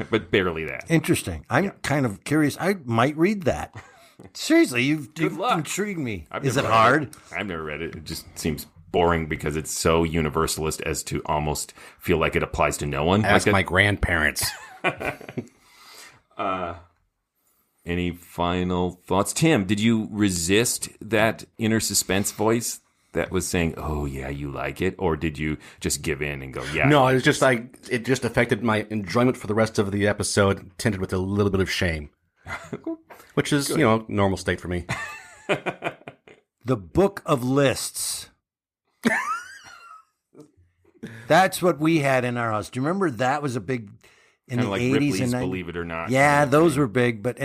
but barely that. Interesting. I'm kind of curious. I might read that. Seriously, you've luck. intrigued me. I've Is it never read hard? it. I've never read it. It just seems boring because it's so universalist as to almost feel like it applies to no one. Ask Like my grandparents. Any final thoughts? Tim, did you resist that inner suspense voice that was saying, oh, yeah, you like it? Or did you just give in and go, yeah? No, it was just it just affected my enjoyment for the rest of the episode, tinted with a little bit of shame, which is, normal state for me. The Book of Lists. That's what we had in our house. Do you remember that was a big in Kinda the like 80s Ripley's and 90s? Believe It or Not. Yeah, kind of those thing. were big. But do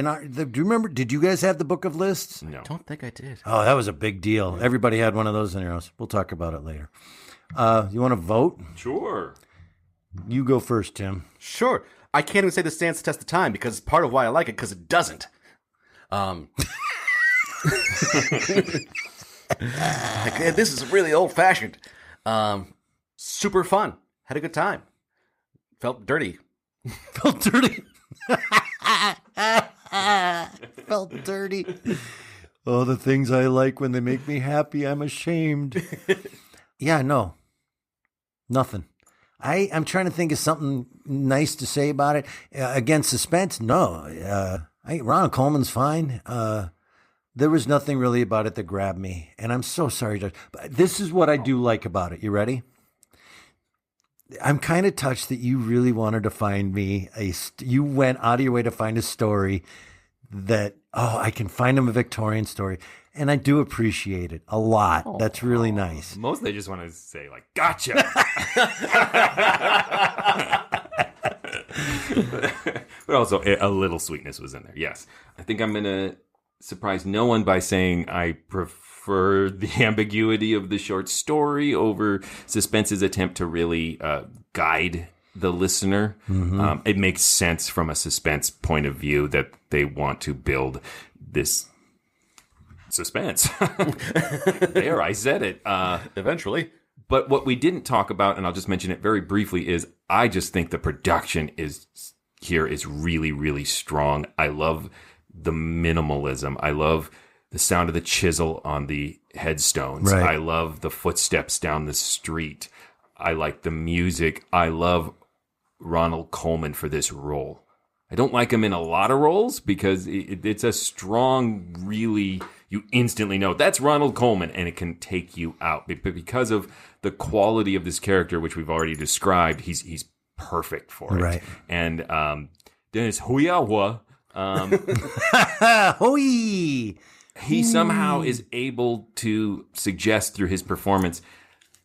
you remember? Did you guys have the Book of Lists? No. I don't think I did. Oh, that was a big deal. Everybody had one of those in their house. We'll talk about it later. You want to vote? Sure. You go first, Tim. Sure. I can't even say this stands the test of time because part of why I like it, because it doesn't. This is really old-fashioned. Super fun. Had a good time. Felt dirty. Felt dirty. Felt dirty. Oh, the things I like when they make me happy, I'm ashamed. Yeah, no. Nothing. I'm trying to think of something nice to say about it. Again, suspense, no. Ronald Coleman's fine. There was nothing really about it that grabbed me. And I'm so sorry, Judge. But this is what I do like about it. You ready? I'm kind of touched that you really wanted to find me you went out of your way to find a story that, I can find him a Victorian story. And I do appreciate it a lot. Oh, that's really nice. Mostly I just want to say, like, gotcha. But also a little sweetness was in there. Yes. I think I'm going to surprise no one by saying I prefer the ambiguity of the short story over Suspense's attempt to really guide the listener. Mm-hmm. It makes sense from a suspense point of view that they want to build this suspense. There, I said it. Eventually. But what we didn't talk about, and I'll just mention it very briefly, is I just think the production is really, really strong. I love the minimalism. I love the sound of the chisel on the headstones. Right. I love the footsteps down the street. I like the music. I love Ronald Colman for this role. I don't like him in a lot of roles because it's a strong, really, you instantly know that's Ronald Colman, and it can take you out. But because of the quality of this character, which we've already described, he's perfect for it. Right. And Dennis Huyawa, Hoi! he somehow is able to suggest through his performance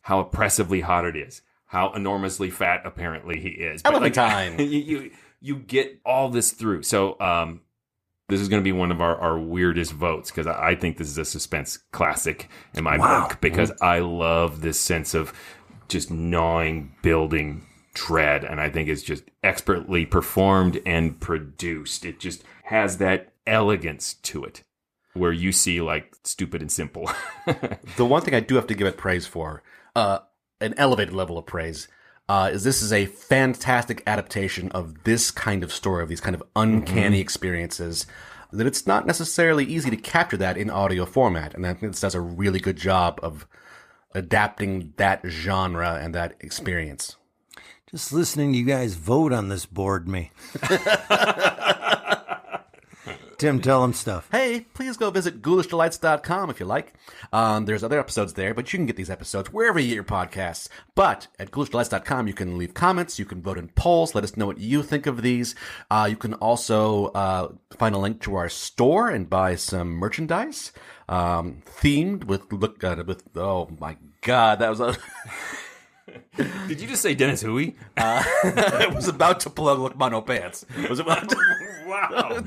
how oppressively hot it is, how enormously fat apparently he is. Time. You get all this through. So this is going to be one of our weirdest votes because I think this is a suspense classic in my book because I love this sense of just gnawing, building dread, and I think it's just expertly performed and produced. It just has that elegance to it where you see like Stupid and Simple. The one thing I do have to give it praise for, an elevated level of praise, is this is a fantastic adaptation of this kind of story, of these kind of uncanny experiences, that it's not necessarily easy to capture that in audio format. And I think this does a really good job of adapting that genre and that experience. Just listening to you guys vote on this bored me. Tim, tell him stuff. Hey, please go visit ghoulishdelights.com if you like. There's other episodes there, but you can get these episodes wherever you get your podcasts. But at ghoulishdelights.com, you can leave comments, you can vote in polls, let us know what you think of these. You can also find a link to our store and buy some merchandise themed with oh my God, that was a... Did you just say Dennis Hui? I was about to plug Look Mono Pants. Was about to... Wow.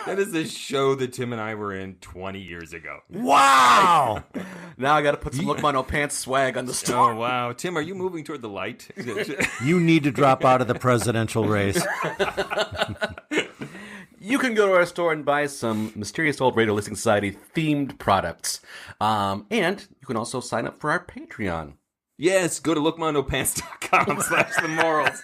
That is a show that Tim and I were in 20 years ago. Wow. Now I got to put some Look Mono Pants swag on the store. Oh, wow. Tim, are you moving toward the light? You need to drop out of the presidential race. You can go to our store and buy some Mysterious Old Radio Listening Society themed products. And you can also sign up for our Patreon. Yes, go to lookmonopants.com/themorals.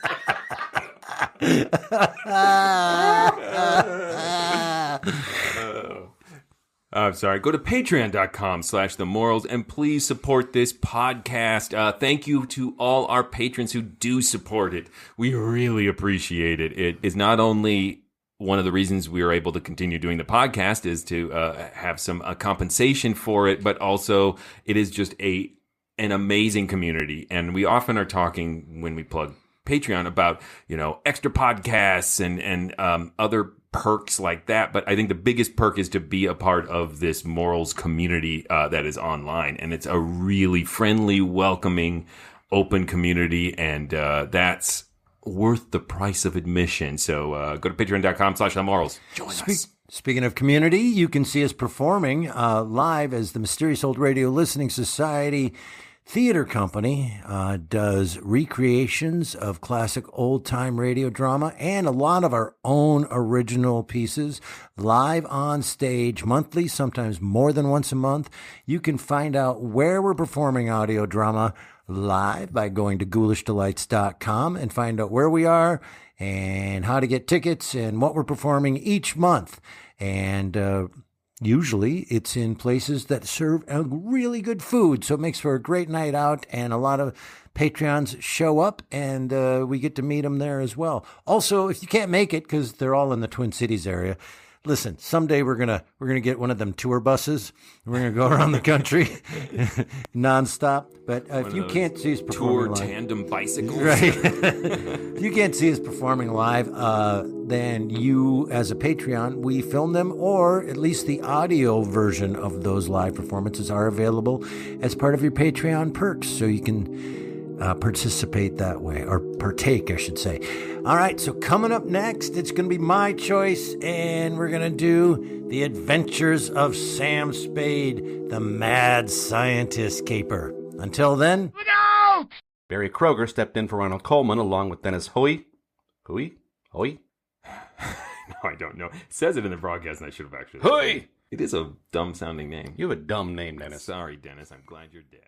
I'm sorry. Go to patreon.com/themorals and please support this podcast. Thank you to all our patrons who do support it. We really appreciate it. It is not only one of the reasons we are able to continue doing the podcast is to have some compensation for it, but also it is just an amazing community. And we often are talking when we plug Patreon about, extra podcasts and other perks like that. But I think the biggest perk is to be a part of this morals community that is online. And it's a really friendly, welcoming, open community. And that's worth the price of admission. So go to patreon.com/themorals. Join us. Speaking of community, you can see us performing live as the Mysterious Old Radio Listening Society Theater Company does recreations of classic old-time radio drama and a lot of our own original pieces live on stage monthly, sometimes more than once a month. You can find out where we're performing audio drama live by going to ghoulishdelights.com and find out where we are and how to get tickets and what we're performing each month. And usually it's in places that serve really good food, so it makes for a great night out, and a lot of Patreons show up, and we get to meet them there as well. Also, if you can't make it, because they're all in the Twin Cities area, listen, someday we're gonna get one of them tour buses. We're gonna go around the country nonstop. But if you can't see us performing live, tandem bicycles, right? If you can't see us performing live, then you, as a Patreon, we film them, or at least the audio version of those live performances are available as part of your Patreon perks, so you can participate that way, or partake, I should say. All right, so coming up next, it's going to be my choice, and we're going to do The Adventures of Sam Spade, the Mad Scientist Caper. Until then... Look out! Barry Kroger stepped in for Ronald Colman along with Dennis Hui? No, I don't know. It says it in the broadcast, and I should have actually... Hui! It is a dumb-sounding name. You have a dumb name, Dennis. Sorry, Dennis. I'm glad you're dead.